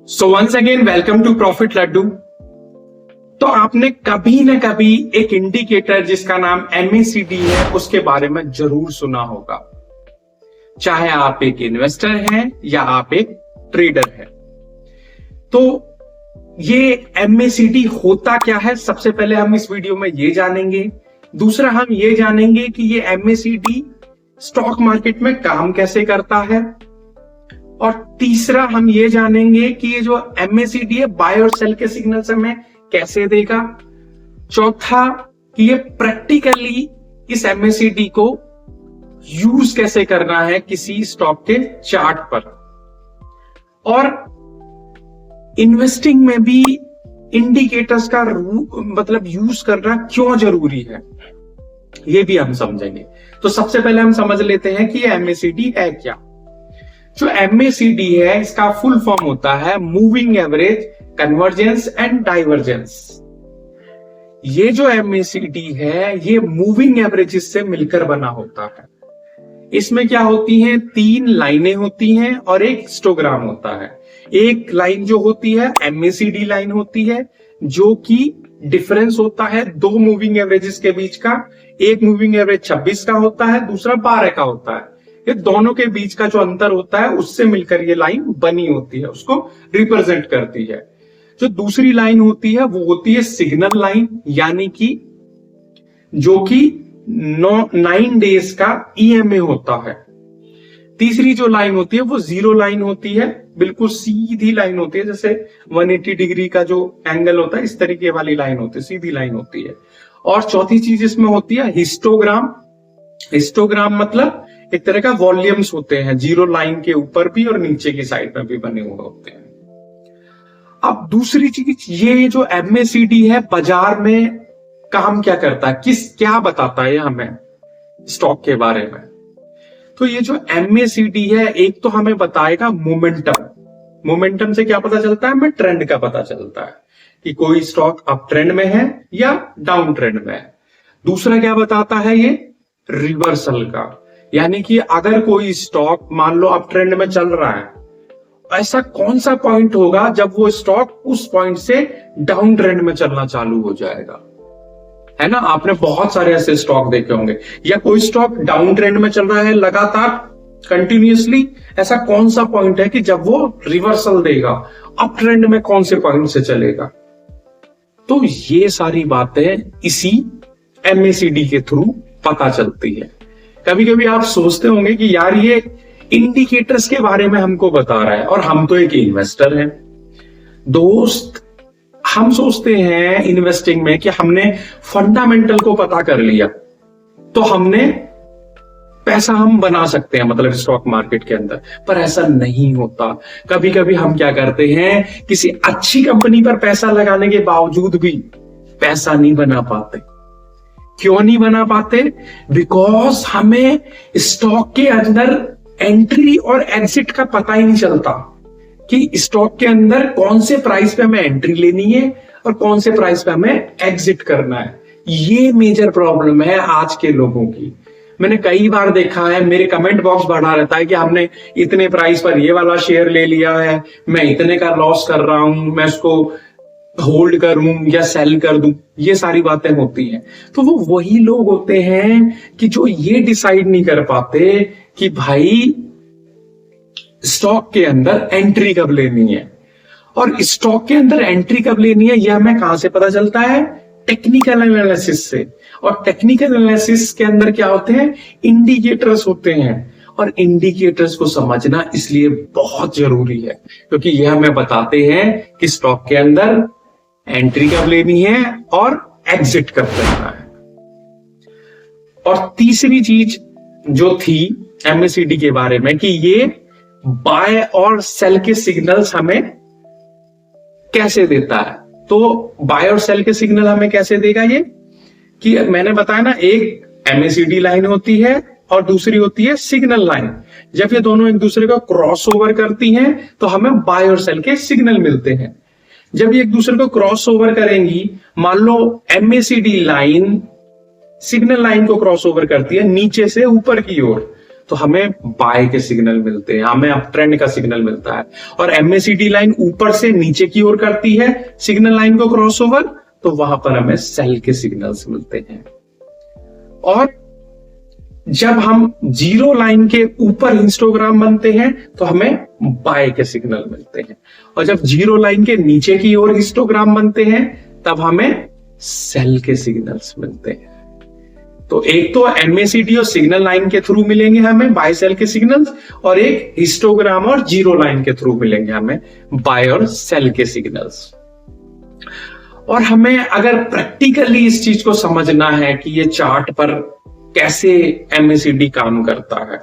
So once again welcome to profit Laddu. तो आपने कभी ना कभी एक इंडिकेटर जिसका नाम MACD है उसके बारे में जरूर सुना होगा, चाहे आप एक इन्वेस्टर हैं या आप एक ट्रेडर हैं। तो ये MACD होता क्या है, सबसे पहले हम इस वीडियो में ये जानेंगे। दूसरा हम ये जानेंगे कि ये MACD स्टॉक मार्केट में काम कैसे करता है। और तीसरा हम ये जानेंगे कि ये जो MACD है बाय और सेल के सिग्नल्स हमें कैसे देगा। चौथा कि ये प्रैक्टिकली इस MACD को यूज कैसे करना है किसी स्टॉक के चार्ट पर। और इन्वेस्टिंग में भी इंडिकेटर्स का मतलब यूज करना क्यों जरूरी है, ये भी हम समझेंगे। तो सबसे पहले हम समझ लेते हैं कि ये MACD है क्या। जो MACD है इसका फुल फॉर्म होता है moving average convergence and divergence. ये जो MACD है ये मूविंग एवरेजेस से मिलकर बना होता है। इसमें क्या होती हैं, 3 लाइनें होती हैं और एक हिस्टोग्राम होता है। एक लाइन जो होती है MACD लाइन होती है, जो कि डिफरेंस होता है 2 मूविंग एवरेजेस के बीच का। एक मूविंग एवरेज 26 का होता है, दूसरा 12 का होता है। ये दोनों के बीच का जो अंतर होता है उससे मिलकर ये लाइन बनी होती है, उसको रिप्रेजेंट करती है। जो दूसरी लाइन होती है वो होती है सिग्नल लाइन, यानी कि जो कि 9 डेज का EMA होता है। तीसरी जो लाइन होती है वो जीरो लाइन होती है, बिल्कुल सीधी लाइन होती है, जैसे 180 डिग्री का जो एंगल होता है इस तरीके वाली लाइन होती है, सीधी लाइन होती है। और चौथी चीज इसमें होती है हिस्टोग्राम। हिस्टोग्राम मतलब एक तरह का वॉल्यूम्स होते हैं, जीरो लाइन के ऊपर भी और नीचे की साइड में भी बने हुए होते हैं। अब दूसरी चीज, ये जो MACD है बाजार में काम क्या करता है, क्या बताता है हमें स्टॉक के बारे में। तो ये जो MACD है एक तो हमें बताएगा मोमेंटम। मोमेंटम से क्या पता चलता है, हमें ट्रेंड का पता चलता है कि कोई स्टॉक अप ट्रेंड में है या डाउन ट्रेंड में है। दूसरा क्या बताता है, ये रिवर्सल का, यानी कि अगर कोई स्टॉक मान लो अप ट्रेंड में चल रहा है, ऐसा कौन सा पॉइंट होगा जब वो स्टॉक उस पॉइंट से डाउन ट्रेंड में चलना चालू हो जाएगा, है ना। आपने बहुत सारे ऐसे स्टॉक देखे होंगे, या कोई स्टॉक डाउन ट्रेंड में चल रहा है लगातार कंटिन्यूअसली, ऐसा कौन सा पॉइंट है कि जब वो रिवर्सल देगा, अप ट्रेंड में कौन से पॉइंट से चलेगा। तो ये सारी बातें इसी MACD के थ्रू पता चलती है। कभी कभी आप सोचते होंगे कि यार ये इंडिकेटर्स के बारे में हमको बता रहा है और हम तो एक इन्वेस्टर हैं। दोस्त, हम सोचते हैं इन्वेस्टिंग में कि हमने फंडामेंटल को पता कर लिया तो हमने पैसा हम बना सकते हैं, मतलब स्टॉक मार्केट के अंदर, पर ऐसा नहीं होता। कभी कभी हम क्या करते हैं, किसी अच्छी कंपनी पर पैसा लगाने के बावजूद भी पैसा नहीं बना पाते। क्यों नहीं बना पाते? बिकॉज हमें स्टॉक के अंदर एंट्री और एग्जिट का पता ही नहीं चलता कि स्टॉक के अंदर कौन से प्राइस पे हमें एंट्री लेनी है और कौन से प्राइस पे हमें एग्जिट करना है। ये मेजर प्रॉब्लम है आज के लोगों की। मैंने कई बार देखा है, मेरे कमेंट बॉक्स बढ़ा रहता है कि हमने इतने प्राइस पर ये वाला शेयर ले लिया है, मैं इतने का लॉस कर रहा हूं, मैं इसको होल्ड करूं या सेल कर दूं। ये सारी बातें होती हैं। तो वो वही लोग होते हैं कि जो ये डिसाइड नहीं कर पाते कि भाई स्टॉक के अंदर एंट्री कब लेनी है। और स्टॉक के अंदर एंट्री कब लेनी है यह हमें कहां से पता चलता है, टेक्निकल एनालिसिस से। और टेक्निकल एनालिसिस के अंदर क्या होते हैं, इंडिकेटर्स होते हैं। और इंडिकेटर्स को समझना इसलिए बहुत जरूरी है क्योंकि यह हमें बताते हैं कि स्टॉक के अंदर एंट्री कब लेनी है और एग्जिट कब करना है। और तीसरी चीज जो थी MACD के बारे में कि ये बाय और सेल के सिग्नल्स हमें कैसे देता है। तो बाय और सेल के सिग्नल हमें कैसे देगा, ये कि मैंने बताया ना, एक MACD लाइन होती है और दूसरी होती है सिग्नल लाइन। जब ये दोनों एक दूसरे को क्रॉस ओवर करती हैं तो हमें बाय और सेल के सिग्नल मिलते हैं। जब ये एक दूसरे को क्रॉस ओवर करेंगी, मान लो MACD लाइन सिग्नल लाइन को क्रॉस ओवर करती है नीचे से ऊपर की ओर, तो हमें बाय के सिग्नल मिलते हैं, हमें अप ट्रेंड का सिग्नल मिलता है। और MACD लाइन ऊपर से नीचे की ओर करती है सिग्नल लाइन को क्रॉसओवर, तो वहां पर हमें सेल के सिग्नल्स मिलते हैं। और जब हम जीरो लाइन के ऊपर हिस्टोग्राम बनते हैं तो हमें बाय के सिग्नल मिलते हैं, और जब जीरो लाइन के नीचे की ओर हिस्टोग्राम बनते हैं तब हमें सेल के सिग्नल्स मिलते हैं। तो एक तो MACD और सिग्नल लाइन के थ्रू मिलेंगे हमें बाय सेल के सिग्नल्स, और एक हिस्टोग्राम और जीरो लाइन के थ्रू मिलेंगे हमें बाय और सेल के सिग्नल्स। और हमें अगर प्रैक्टिकली इस चीज को समझना है कि ये चार्ट पर कैसे MACD काम करता है,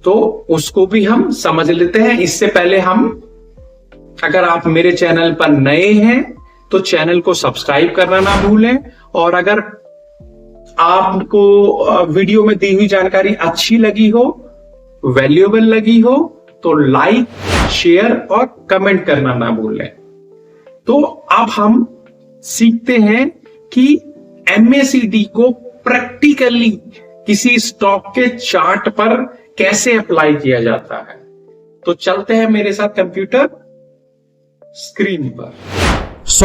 तो उसको भी हम समझ लेते हैं। इससे पहले अगर आप मेरे चैनल पर नए हैं तो चैनल को सब्सक्राइब करना ना भूलें, और अगर आपको वीडियो में दी हुई जानकारी अच्छी लगी हो, वैल्यूएबल लगी हो, तो लाइक, शेयर और कमेंट करना ना भूलें। तो अब हम सीखते हैं कि MACD को प्रैक्टिकली किसी स्टॉक के चार्ट पर कैसे अप्लाई किया जाता है। तो चलते हैं मेरे साथ कंप्यूटर स्क्रीन पर।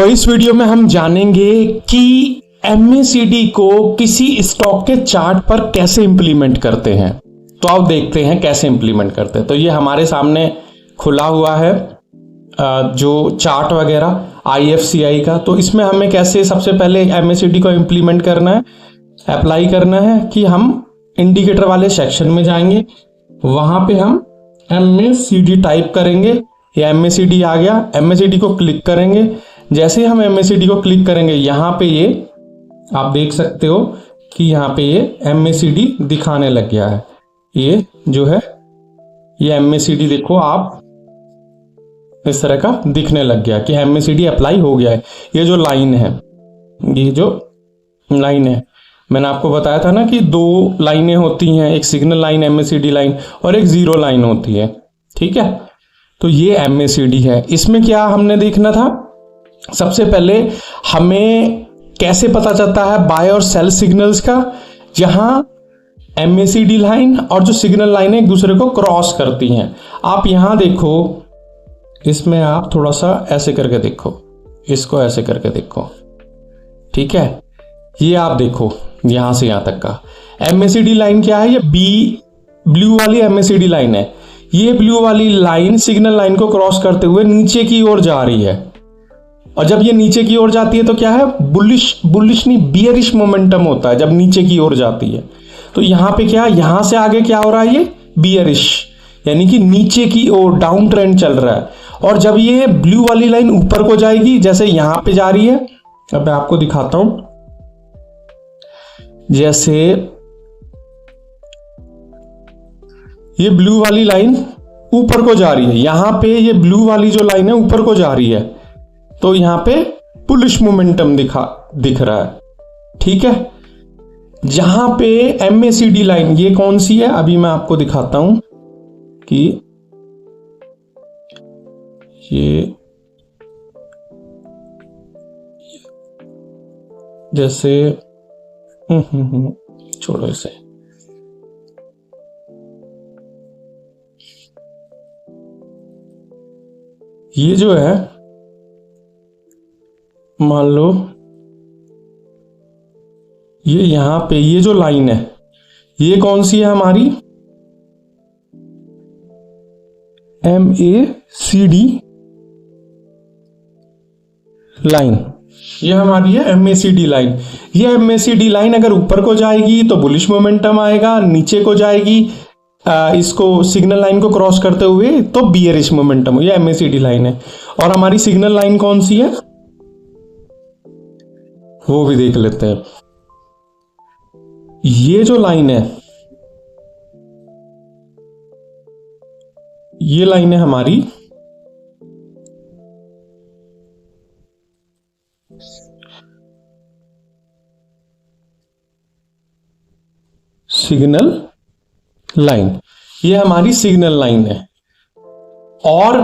इस वीडियो में हम जानेंगे कि MACD को किसी स्टॉक के चार्ट पर कैसे इंप्लीमेंट करते हैं। तो आप देखते हैं कैसे इंप्लीमेंट करते हैं। तो ये हमारे सामने खुला हुआ है जो चार्ट वगैरह IFCI का। तो इसमें हमें कैसे सबसे पहले MACD को इंप्लीमेंट करना है, अप्लाई करना है, कि हम इंडिकेटर वाले सेक्शन में जाएंगे, वहां पे हम MACD टाइप करेंगे। ये MACD आ गया, MACD को क्लिक करेंगे। जैसे हम MACD को क्लिक करेंगे, यहाँ पे ये आप देख सकते हो कि यहाँ पे ये MACD दिखाने लग गया है। ये जो है ये MACD देखो आप इस तरह का दिखने लग गया कि MACD अप्लाई हो गया है। ये जो लाइन है, ये जो लाइन है, मैंने आपको बताया था ना कि दो लाइनें होती हैं, एक सिग्नल लाइन MACD लाइन और एक जीरो लाइन होती है, ठीक है। तो ये MACD है। इसमें क्या हमने देखना था, सबसे पहले हमें कैसे पता चलता है बाय और सेल सिग्नल्स का, जहां MACD लाइन और जो सिग्नल लाइन है एक दूसरे को क्रॉस करती हैं। आप यहां देखो, इसमें आप थोड़ा सा ऐसे करके देखो, इसको ऐसे करके देखो, ठीक है। ये आप देखो यहां से यहां तक का MACD लाइन क्या है, ये ब्लू वाली MACD लाइन है। ये ब्लू वाली लाइन सिग्नल लाइन को क्रॉस करते हुए नीचे की ओर जा रही है, और जब ये नीचे की ओर जाती है तो क्या है, बुलिश नहीं बियरिश मोमेंटम होता है जब नीचे की ओर जाती है। तो यहां पे क्या, यहां से आगे क्या हो रहा है, ये बियरिश, यानी कि नीचे की ओर डाउन ट्रेंड चल रहा है। और जब ये ब्लू वाली लाइन ऊपर को जाएगी, जैसे यहां पे जा रही है, अब मैं आपको दिखाता हूं, जैसे ये ब्लू वाली लाइन ऊपर को जा रही है, यहां पे ये ब्लू वाली जो लाइन है ऊपर को जा रही है, तो यहां पे बुलिश मोमेंटम दिख रहा है, ठीक है। जहां पे MACD लाइन ये कौन सी है, अभी मैं आपको दिखाता हूं कि ये जैसे छोड़ो इसे, ये जो है मान लो ये यहां पे ये जो लाइन है ये कौन सी है हमारी, MACD लाइन, ये हमारी है MACD लाइन। ये MACD लाइन अगर ऊपर को जाएगी तो बुलिश मोमेंटम आएगा, नीचे को जाएगी इसको सिग्नल लाइन को क्रॉस करते हुए तो बियरिश मोमेंटम, ये MACD लाइन है। और हमारी सिग्नल लाइन कौन सी है वो भी देख लेते हैं। ये जो लाइन है, ये लाइन है हमारी सिग्नल लाइन, ये हमारी सिग्नल लाइन है। और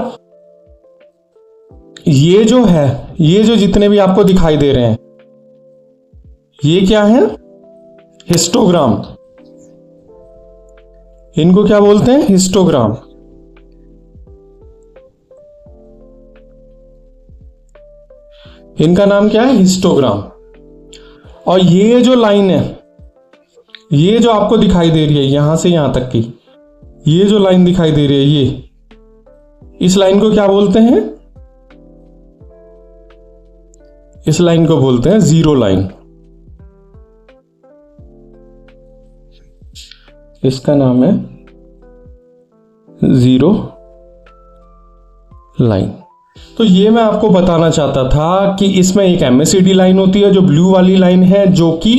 ये जो है, ये जो जितने भी आपको दिखाई दे रहे हैं, ये क्या है, हिस्टोग्राम। इनको क्या बोलते हैं? हिस्टोग्राम। इनका नाम क्या है? हिस्टोग्राम। और ये जो लाइन है, ये जो आपको दिखाई दे रही है यहां से यहां तक की, ये जो लाइन दिखाई दे रही है, ये, इस लाइन को क्या बोलते हैं? इस लाइन को बोलते हैं जीरो लाइन। इसका नाम है जीरो लाइन। तो ये मैं आपको बताना चाहता था कि इसमें एक MACD लाइन होती है जो ब्लू वाली लाइन है, जो कि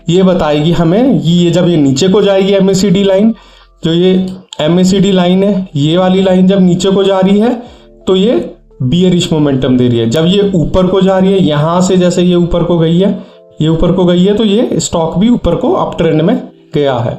ये बताएगी हमें, ये जब ये नीचे को जाएगी MACD लाइन, जो ये MACD लाइन है, ये वाली लाइन जब नीचे को जा रही है तो ये बियरिश मोमेंटम दे रही है। जब ये ऊपर को जा रही है, यहां से जैसे ये ऊपर को गई है, ये ऊपर को गई है, तो ये स्टॉक भी ऊपर को अप ट्रेंड में गया है।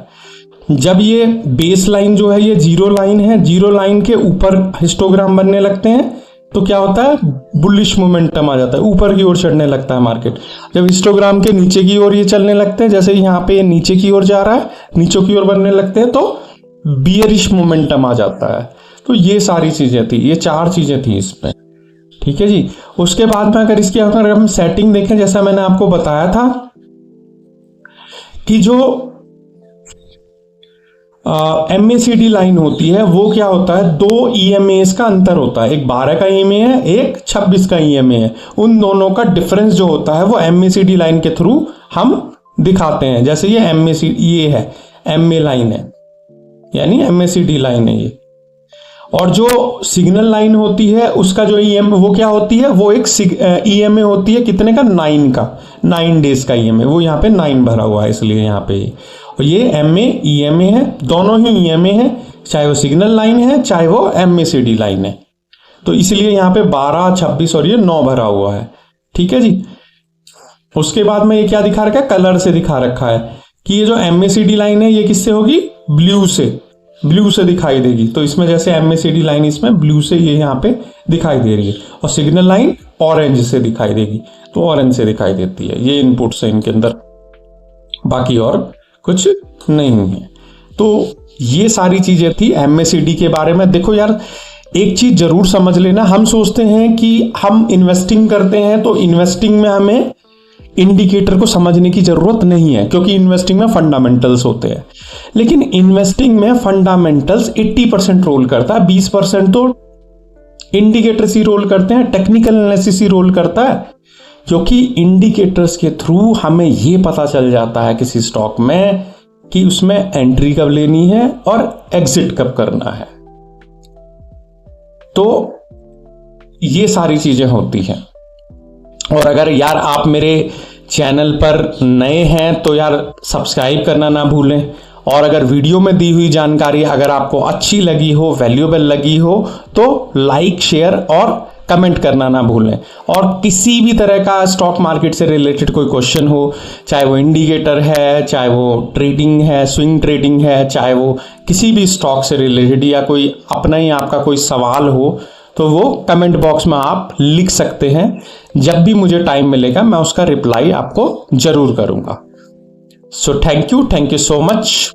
जब ये बेस लाइन जो है ये जीरो लाइन है, जीरो लाइन के ऊपर हिस्टोग्राम बनने लगते हैं तो क्या होता है? बुलिश मोमेंटम आ जाता है, ऊपर की ओर चढ़ने लगता है मार्केट। जब हिस्टोग्राम के नीचे की ओर ये चलने लगते हैं, जैसे यहाँ पे ये नीचे की ओर जा रहा है, नीचे की ओर बनने लगते हैं, तो बियरिश मोमेंटम आ जाता है। तो ये सारी चीजें थी, ये 4 चीजें थी इसमें, ठीक है जी। उसके बाद में अगर इसकी अगर हम सेटिंग देखें, जैसा मैंने आपको बताया था कि जो MACD लाइन होती है वो क्या होता है? 2 EMAs का अंतर होता है, एक 12 का EMA है, एक 26 का EMA है। उन दोनों का डिफरेंस जो होता है वो MACD लाइन के थ्रू हम दिखाते हैं। जैसे ये MACD, ये है MA लाइन है, यानी MACD लाइन है ये। और जो सिग्नल लाइन होती है उसका जो EMA वो क्या होती है? वो एक EMA होती है, कितने का? 9 का, 9 डेज का EMA। वो यहाँ पे 9 भरा हुआ है इसलिए यहाँ पे। और ये MA EMA है, दोनों ही EMA है, चाहे वो सिग्नल लाइन है चाहे वो MACD लाइन है। तो इसलिए यहाँ पे 12, 26 और ये 9 भरा हुआ है, ठीक है जी। उसके बाद में ये क्या दिखा रखा है? कलर से दिखा रखा है कि ये जो MACD लाइन है ये किससे होगी? ब्लू से, ब्लू से दिखाई देगी। तो इसमें जैसे MACD लाइन इसमें ब्लू से ये यहाँ पे दिखाई दे रही है, और सिग्नल लाइन ऑरेंज से दिखाई देगी, तो ऑरेंज से दिखाई देती है। ये इनपुट्स है इनके अंदर, बाकी और कुछ नहीं है। तो ये सारी चीजें थी MACD के बारे में। देखो यार, एक चीज जरूर समझ लेना, हम सोचते हैं कि हम इन्वेस्टिंग करते हैं तो इन्वेस्टिंग में हमें इंडिकेटर को समझने की जरूरत नहीं है, क्योंकि इन्वेस्टिंग में फंडामेंटल्स होते हैं। लेकिन इन्वेस्टिंग में फंडामेंटल्स 80% रोल करता है, 20% तो इंडिकेटर्स ही रोल करते हैं, टेक्निकल एनालिसिस ही रोल करता है। क्योंकि इंडिकेटर्स के थ्रू हमें यह पता चल जाता है किसी स्टॉक में कि उसमें एंट्री कब लेनी है और एग्जिट कब करना है। तो ये सारी चीजें होती हैं। और अगर यार आप मेरे चैनल पर नए हैं तो यार सब्सक्राइब करना ना भूलें। और अगर वीडियो में दी हुई जानकारी अगर आपको अच्छी लगी हो, वैल्यूएबल लगी हो, तो लाइक, शेयर और कमेंट करना ना भूलें। और किसी भी तरह का स्टॉक मार्केट से रिलेटेड कोई क्वेश्चन हो, चाहे वो इंडिकेटर है, चाहे वो ट्रेडिंग है, स्विंग ट्रेडिंग है, चाहे वो किसी भी स्टॉक से रिलेटेड या कोई अपना ही आपका कोई सवाल हो, तो वो कमेंट बॉक्स में आप लिख सकते हैं। जब भी मुझे टाइम मिलेगा मैं उसका रिप्लाई आपको जरूर करूंगा। So thank you so much.